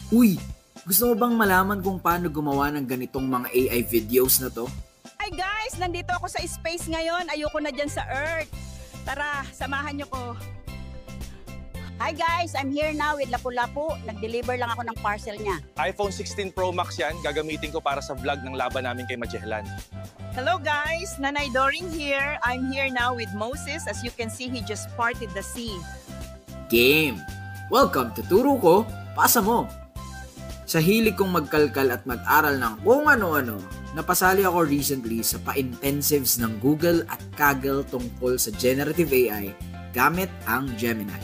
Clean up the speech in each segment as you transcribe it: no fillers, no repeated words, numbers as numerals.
Uy, gusto mo bang malaman kung paano gumawa ng ganitong mga AI videos na to? Hi guys! Nandito ako sa space ngayon. Ayoko na dyan sa Earth. Tara, samahan niyo ko. Hi guys! I'm here now with Lapu-Lapu. Nag-deliver lang ako ng parcel niya. iPhone 16 Pro Max yan. Gagamitin ko para sa vlog ng laban namin kay Magellan. Hello guys! Nanay Doreen here. I'm here now with Moses. As you can see, he just parted the sea. Game! Welcome to Turo Ko, Pasa Mo! Sa hilig kong magkalkal at mag-aral ng kung ano-ano, napasali ako recently sa pa-intensives ng Google at Kaggle tungkol sa generative AI gamit ang Gemini.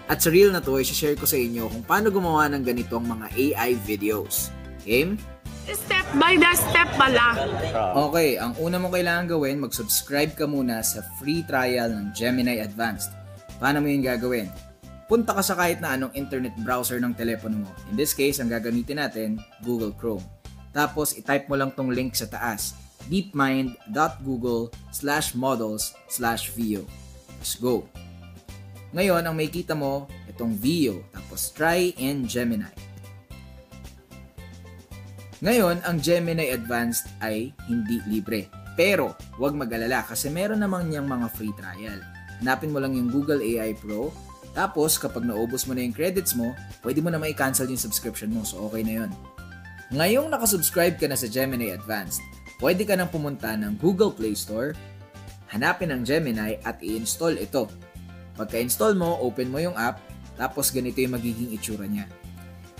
At sa reel na to, i-share ko sa inyo kung paano gumawa ng ganitong mga AI videos. Game? Step by the step pala. Okay, ang una mo kailangan gawin, mag-subscribe ka muna sa free trial ng Gemini Advanced. Paano mo yun gagawin? Punta ka sa kahit na anong internet browser ng telepono mo. In this case, ang gagamitin natin, Google Chrome. Tapos, itype mo lang tong link sa taas, deepmind.google/models/vio. Let's go! Ngayon, ang makikita mo, itong Vio, tapos try in Gemini. Ngayon, ang Gemini Advanced ay hindi libre. Pero, huwag mag-alala kasi meron namang niyang mga free trial. Hanapin mo lang yung Google AI Pro. Tapos, kapag naubos mo na yung credits mo, pwede mo na i-cancel yung subscription mo. So, okay na yun. Ngayong nakasubscribe ka na sa Gemini Advanced, pwede ka nang pumunta ng Google Play Store, hanapin ang Gemini at i-install ito. Pagka-install mo, open mo yung app, tapos ganito yung magiging itsura niya.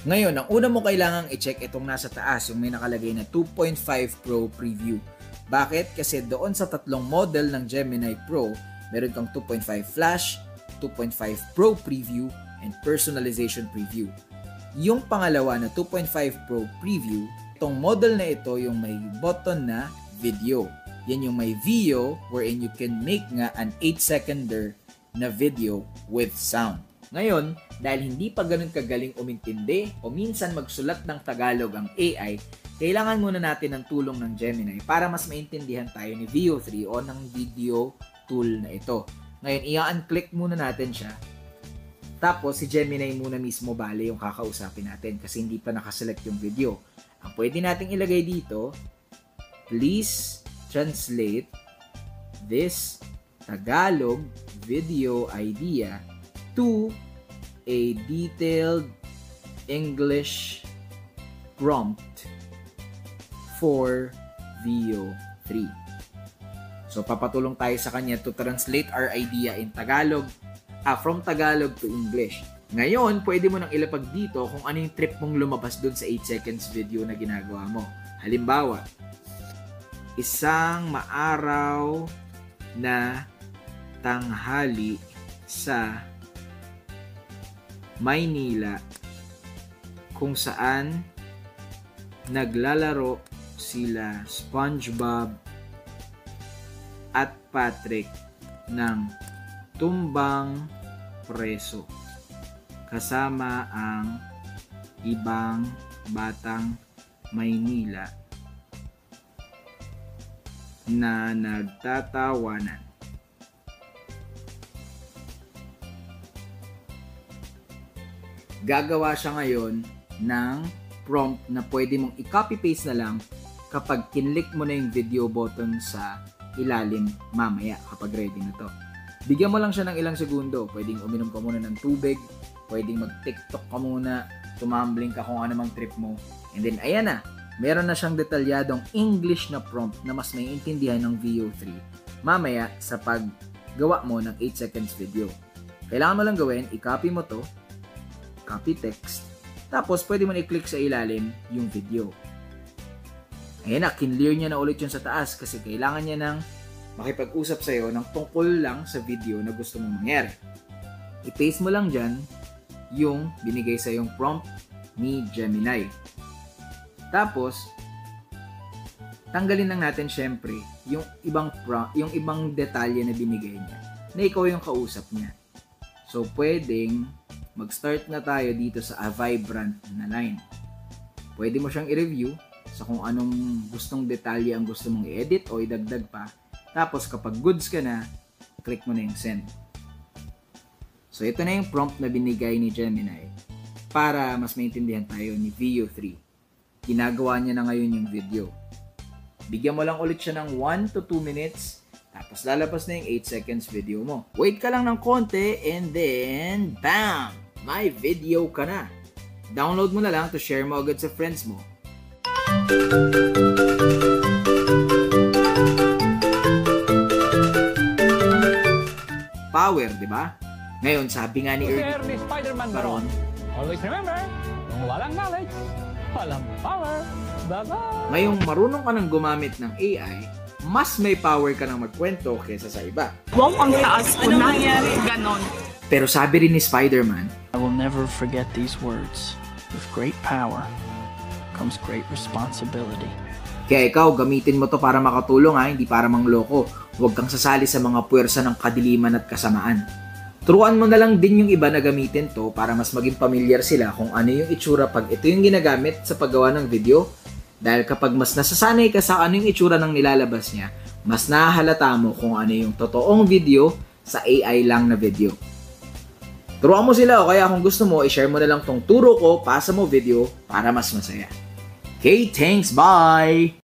Ngayon, ang una mo kailangang i-check itong nasa taas, yung may nakalagay na 2.5 Pro Preview. Bakit? Kasi doon sa tatlong model ng Gemini Pro, meron kang 2.5 Flash, 2.5 Pro Preview, and Personalization Preview. Yung pangalawa na 2.5 Pro Preview, itong model na ito yung may button na video. Yan yung may Vio wherein you can make nga an 8-seconder na video with sound. Ngayon, dahil hindi pa ganun kagaling umintindi o minsan magsulat ng Tagalog ang AI, kailangan muna natin ng tulong ng Gemini para mas maintindihan tayo ni Veo 3 o ng video tool na ito. Ngayon, i-unclick muna natin siya. Tapos, si Gemini muna mismo bale yung kakausapin natin kasi hindi pa nakaselect yung video. Ang pwede nating ilagay dito, please translate this Tagalog video idea to a detailed English prompt for Veo 3. So, papatulong tayo sa kanya to translate our idea in Tagalog, from Tagalog to English. Ngayon, pwede mo nang ilapag dito kung ano yung trip mong lumabas dun sa 8 seconds video na ginagawa mo. Halimbawa, isang maaraw na tanghali sa Maynila kung saan naglalaro sila SpongeBob at Patrick ng tumbang preso kasama ang ibang batang Maynila na nagtatawanan. Gagawa siya ngayon ng prompt na pwede mong i-copy-paste na lang kapag kinlik mo na yung video button sa ilalim mamaya kapag ready na to. Bigyan mo lang siya ng ilang segundo. Pwedeng uminom ka muna ng tubig, pwedeng mag-TikTok ka muna, tumambling ka kung ano mang trip mo. And then, ayan na. Meron na siyang detalyadong English na prompt na mas may intindihan ng Veo 3 mamaya sa paggawa mo ng 8 seconds video. Kailangan mo lang gawin, i-copy mo to, copy text, tapos pwede mo na i-click sa ilalim yung video. Ayan na, kinlear niya na ulit yun sa taas kasi kailangan niya ng makipag-usap sa'yo ng tungkol lang sa video na gusto mong mangyari. I-paste mo lang dyan yung binigay sa yung prompt ni Gemini. Tapos, tanggalin lang natin syempre yung ibang detalye na binigay niya na ikaw yung kausap niya. So, pwedeng mag-start na tayo dito sa a vibrant na line. Pwede mo siyang i-review sa kung anong gustong detalye ang gusto mong i-edit o idagdag pa. Tapos kapag goods ka na, click mo na yung send. So ito na yung prompt na binigay ni Gemini. para mas maintindihan tayo ni Veo 3. Ginagawa niya na ngayon yung video. Bigyan mo lang ulit siya ng 1 to 2 minutes, tapos lalabas na yung 8 seconds video mo. Wait ka lang ng konti, and then, bam! May video ka na. Download mo na lang to share mo agad sa friends mo. Power, di ba? Ngayon, sabi nga ni Ernie Baron, always remember, kung walang knowledge, walang power. Bye-bye! ngayong marunong ka nang gumamit ng AI, mas may power ka nang magkwento kesa sa iba. Wow, ang taas ko na. Ganon. Pero sabi rin ni Spider-Man, I will never forget these words. With great power comes great responsibility. kaya ikaw, gamitin mo to para makatulong ha, hindi para mangloko. Huwag kang sasali sa mga puwersa ng kadiliman at kasamaan. Turuan mo na lang din yung iba na gamitin to para mas maging pamilyar sila kung ano yung itsura pag ito yung ginagamit sa paggawa ng video. Dahil kapag mas nasasanay ka sa ano yung itsura ng nilalabas niya, mas nahahalata mo kung ano yung totoong video sa AI lang na video. Turuan mo sila o kaya kung gusto mo, i-share mo na lang tong turo ko, pasa mo video para mas masaya. Okay, thanks, bye!